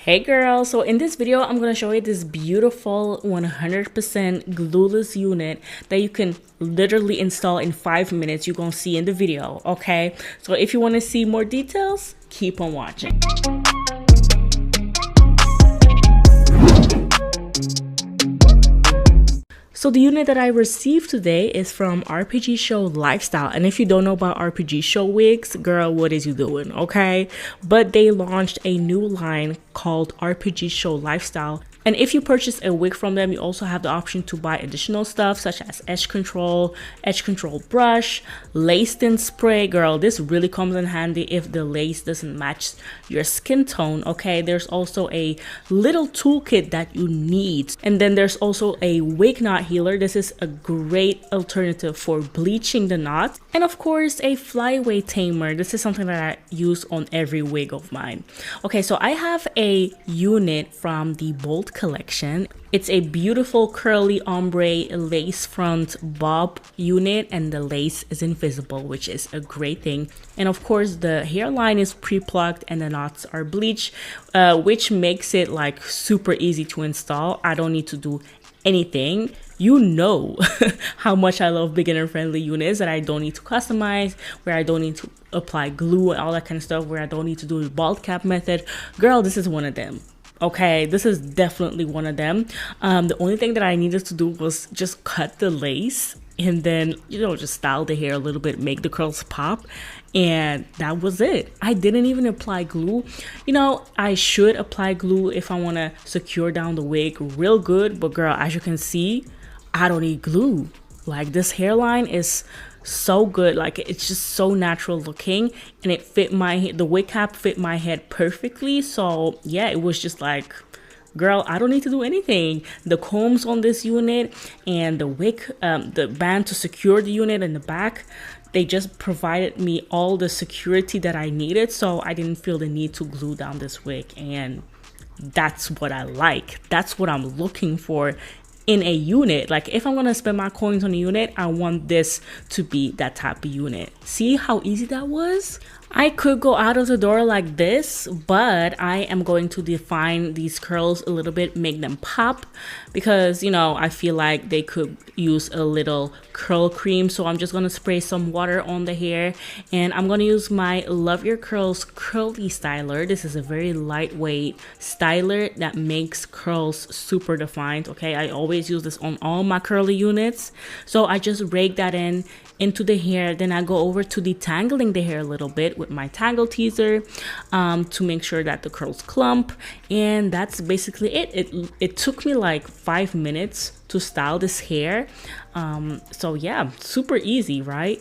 Hey girl, so in this video I'm going to show you this beautiful 100% glueless unit that you can literally install in 5 minutes. You're going to see in the video, okay? So if you want to see more details, keep on watching. So the unit that I received today is from RPGSHOW Lifestyle. And if you don't know about RPGSHOW wigs, girl, what is you doing, okay? But they launched a new line called RPGSHOW Lifestyle. And if you purchase a wig from them, you also have the option to buy additional stuff such as edge control brush, lace thin spray. Girl, this really comes in handy if the lace doesn't match your skin tone, okay? There's also a little toolkit that you need. And then there's also a wig knot healer. This is a great alternative for bleaching the knot. And of course, a flyaway tamer. This is something that I use on every wig of mine. Okay, so I have a unit from the Bolt collection. It's a beautiful curly ombre lace front bob unit, and the lace is invisible, which is a great thing. And of course the hairline is pre-plucked and the knots are bleached, which makes it like super easy to install. I don't need to do anything. You know how much I love beginner friendly units that I don't need to customize, where I don't need to apply glue and all that kind of stuff, where I don't need to do the bald cap method. Girl, this is one of them. Okay, this is definitely one of them. The only thing that I needed to do was just cut the lace and then, just style the hair a little bit, make the curls pop. And that was it. I didn't even apply glue. I should apply glue if I want to secure down the wig real good. But girl, as you can see, I don't need glue. Like, this hairline is so good. Like, it's just so natural looking, and it fit the wig cap fit my head perfectly. So yeah, it was just like, girl, I don't need to do anything. The combs on this unit and the wig, the band to secure the unit in the back, they just provided me all the security that I needed. So I didn't feel the need to glue down this wig, and that's what I like. That's what I'm looking for in a unit. Like, if I'm gonna spend my coins on a unit, I want this to be that type of unit. See how easy that was? I could go out of the door like this, but I am going to define these curls a little bit, make them pop, because I feel like they could use a little curl cream. So I'm just going to spray some water on the hair, and I'm going to use my Love Your Curls curly styler. This is a very lightweight styler that makes curls super defined. Okay, I always use this on all my curly units. So I just rake that into the hair. Then I go over to detangling the hair a little bit with my tangle teaser to make sure that the curls clump. And that's basically it. It took me like 5 minutes to style this hair. So yeah, super easy, right?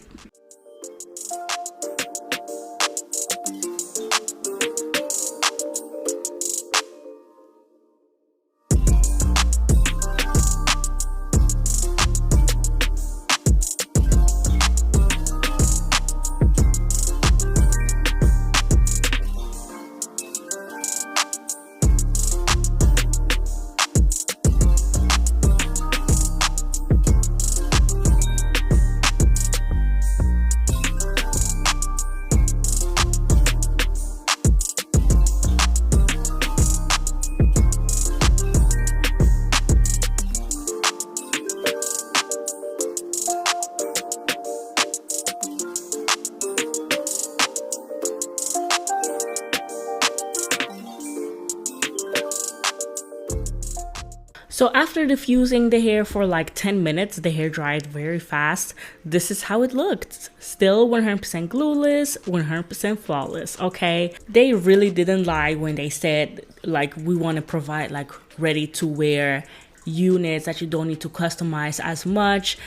So after diffusing the hair for like 10 minutes, the hair dried very fast. This is how it looked. Still 100% glueless, 100% flawless, okay? They really didn't lie when they said, like, we want to provide like ready to wear units that you don't need to customize as much.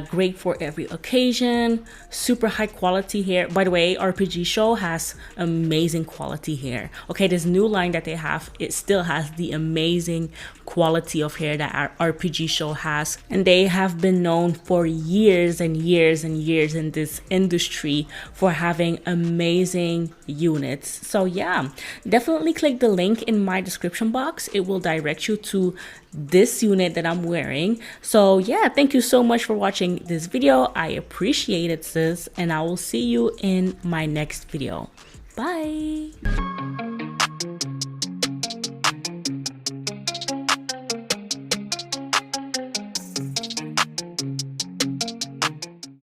Great for every occasion. Super high quality hair. By the way, RPGSHOW has amazing quality hair. Okay, this new line that they have, it still has the amazing quality of hair that our RPGSHOW has, and they have been known for years and years and years in this industry for having amazing units. So yeah, definitely click the link in my description box. It will direct you to this unit that I'm wearing. So yeah, thank you so much for watching this video. I appreciate it, sis, and I will see you in my next video. Bye.